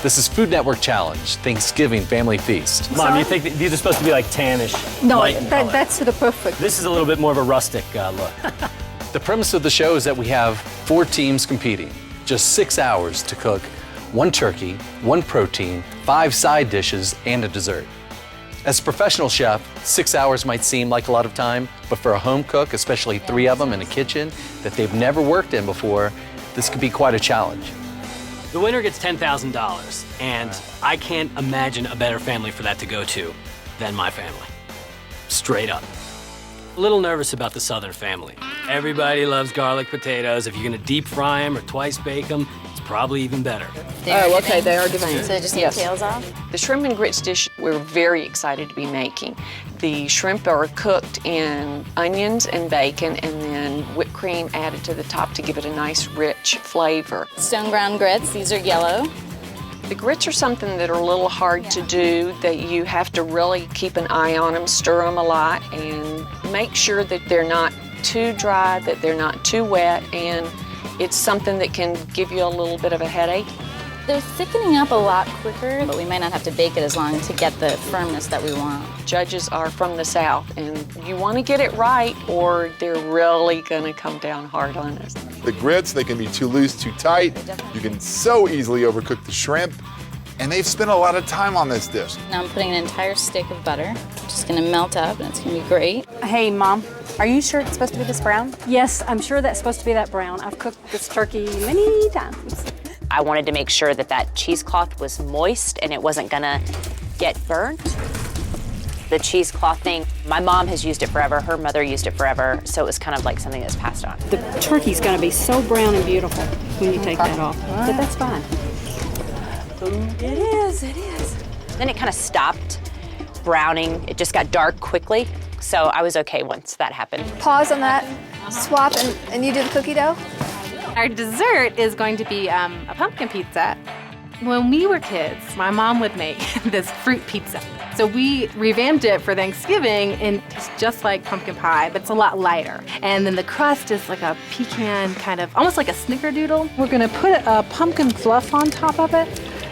This is Food Network Challenge, Thanksgiving Family Feast. Mom, you think these are supposed to be like tannish? No, that's the perfect. This is a little bit more of a rustic look. The premise of the show is that we have 4 teams competing, just 6 hours to cook 1 turkey, 1 protein, 5 side dishes, and a dessert. As a professional chef, 6 hours might seem like a lot of time, but for a home cook, especially 3 of them in a kitchen that they've never worked in before, this could be quite a challenge. The winner gets $10,000, and I can't imagine a better family for that to go to than my family. Straight up. A little nervous about the Southern family. Everybody loves garlic potatoes. If you're gonna deep fry them or twice bake them, it's probably even better. Oh, okay, they are deveined. So just take the tails off? The shrimp and grits dish we're very excited to be making. The shrimp are cooked in onions and bacon and then whipped cream added to the top to give it a nice rich flavor. Stone ground grits, these are yellow. The grits are something that are a little hard to do, that you have to really keep an eye on them, stir them a lot, and make sure that they're not too dry, that they're not too wet, and it's something that can give you a little bit of a headache. They're thickening up a lot quicker, but we might not have to bake it as long to get the firmness that we want. Judges are from the South, and you want to get it right or they're really going to come down hard on us. The grits, they can be too loose, too tight. You can so easily overcook the shrimp, and they've spent a lot of time on this dish. Now I'm putting an entire stick of butter. Just gonna melt up, and it's gonna be great. Hey, Mom, are you sure it's supposed to be this brown? Yes, I'm sure that's supposed to be that brown. I've cooked this turkey many times. I wanted to make sure that that cheesecloth was moist and it wasn't gonna get burnt. The cheesecloth thing, my mom has used it forever, her mother used it forever, so it was kind of like something that's passed on. The turkey's gonna be so brown and beautiful when you take that off, but that's fine. It is, it is. Then it kind of stopped browning. It just got dark quickly, so I was okay once that happened. Pause on that, swap, and you do the cookie dough? Our dessert is going to be a pumpkin pizza. When we were kids, my mom would make this fruit pizza. So we revamped it for Thanksgiving, and it's just like pumpkin pie, but it's a lot lighter. And then the crust is like a pecan kind of, almost like a snickerdoodle. We're gonna put a pumpkin fluff on top of it.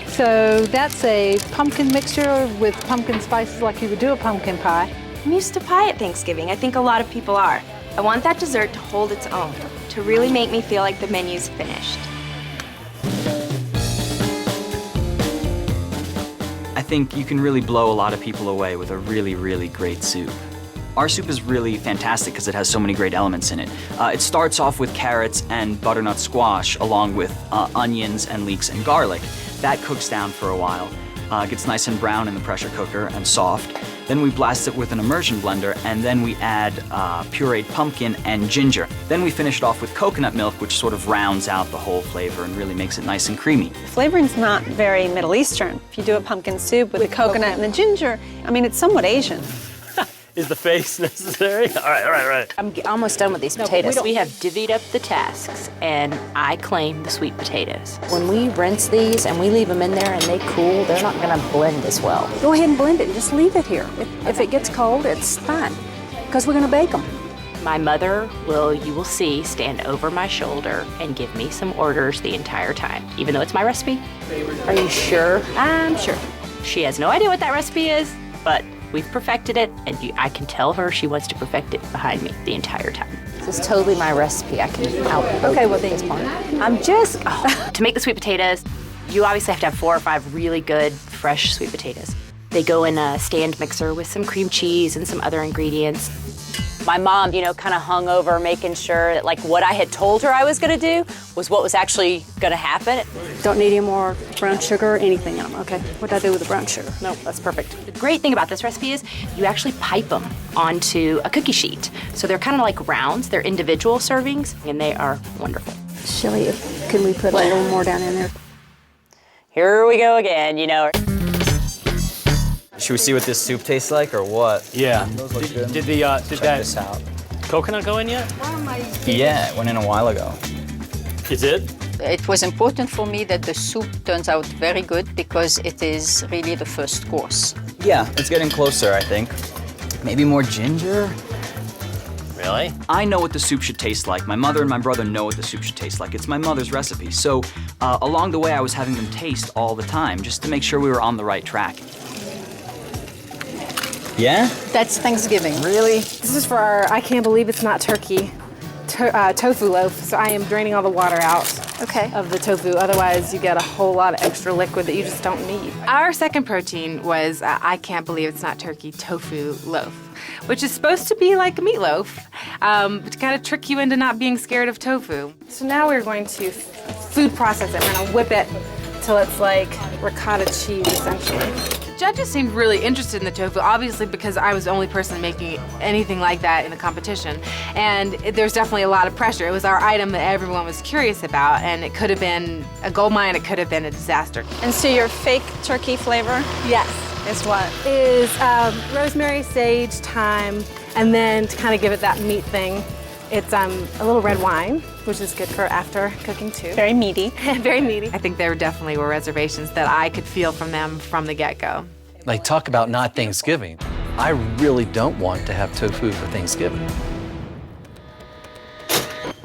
So that's a pumpkin mixture with pumpkin spices like you would do a pumpkin pie. I'm used to pie at Thanksgiving. I think a lot of people are. I want that dessert to hold its own, to really make me feel like the menu's finished. I think you can really blow a lot of people away with a really, really great soup. Our soup is really fantastic because it has so many great elements in it. It starts off with carrots and butternut squash along with onions and leeks and garlic. That cooks down for a while, gets nice and brown in the pressure cooker and soft. Then we blast it with an immersion blender, and then we add pureed pumpkin and ginger. Then we finish it off with coconut milk, which sort of rounds out the whole flavor and really makes it nice and creamy. Flavoring's not very Middle Eastern. If you do a pumpkin soup with the coconut and the ginger, I mean, it's somewhat Asian. Is the face necessary? All right. I'm almost done with these potatoes. We have divvied up the tasks, and I claim the sweet potatoes. When we rinse these and we leave them in there and they cool, they're not gonna blend as well. Go ahead and blend it and just leave it here. If it gets cold, it's fine, because we're gonna bake them. My mother you will see, stand over my shoulder and give me some orders the entire time, even though it's my recipe. Are you sure? I'm sure. She has no idea what that recipe is, but we've perfected it, and I can tell her she wants to perfect it behind me the entire time. This is totally my recipe. I can Okay, well, thanks, Mark. I'm just, to make the sweet potatoes, you obviously have to have 4 or 5 really good, fresh sweet potatoes. They go in a stand mixer with some cream cheese and some other ingredients. My mom, kind of hung over making sure that what I had told her I was gonna do was what was actually gonna happen. Don't need any more brown sugar or anything in them, okay? What do I do with the brown sugar? No, that's perfect. The great thing about this recipe is you actually pipe them onto a cookie sheet. So they're kind of like rounds, they're individual servings, and they are wonderful. Shelly, can we put a little more down in there? Here we go again, Should we see what this soup tastes like or what? Yeah. Those look good. Did Check that this out. coconut go in yet? Yeah, it went in a while ago. You did? It was important for me that the soup turns out very good because it is really the first course. Yeah, it's getting closer, I think. Maybe more ginger? Really? I know what the soup should taste like. My mother and my brother know what the soup should taste like. It's my mother's recipe. So along the way, I was having them taste all the time just to make sure we were on the right track. Yeah? That's Thanksgiving. Really? This is for our I can't believe it's not turkey tofu loaf. So I am draining all the water out of the tofu. Otherwise, you get a whole lot of extra liquid that you just don't need. Our second protein was I can't believe it's not turkey tofu loaf, which is supposed to be like a meatloaf, but to kind of trick you into not being scared of tofu. So now we're going to food process it. We're going to whip it till it's like ricotta cheese, essentially. Judges seemed really interested in the tofu, obviously because I was the only person making anything like that in the competition. And there's definitely a lot of pressure. It was our item that everyone was curious about, and it could have been a gold mine, it could have been a disaster. And so your fake turkey flavor? Yes. Is what? Is rosemary, sage, thyme, and then to kind of give it that meat thing, it's a little red wine, which is good for after cooking too. Very meaty. Very meaty. I think there definitely were reservations that I could feel from them from the get-go. Like, talk about not Thanksgiving. I really don't want to have tofu for Thanksgiving.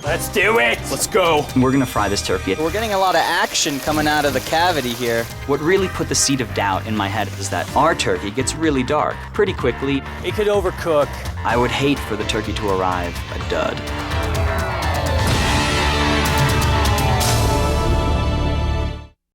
Let's do it! Let's go. We're gonna fry this turkey. We're getting a lot of action coming out of the cavity here. What really put the seed of doubt in my head is that our turkey gets really dark pretty quickly. It could overcook. I would hate for the turkey to arrive a dud.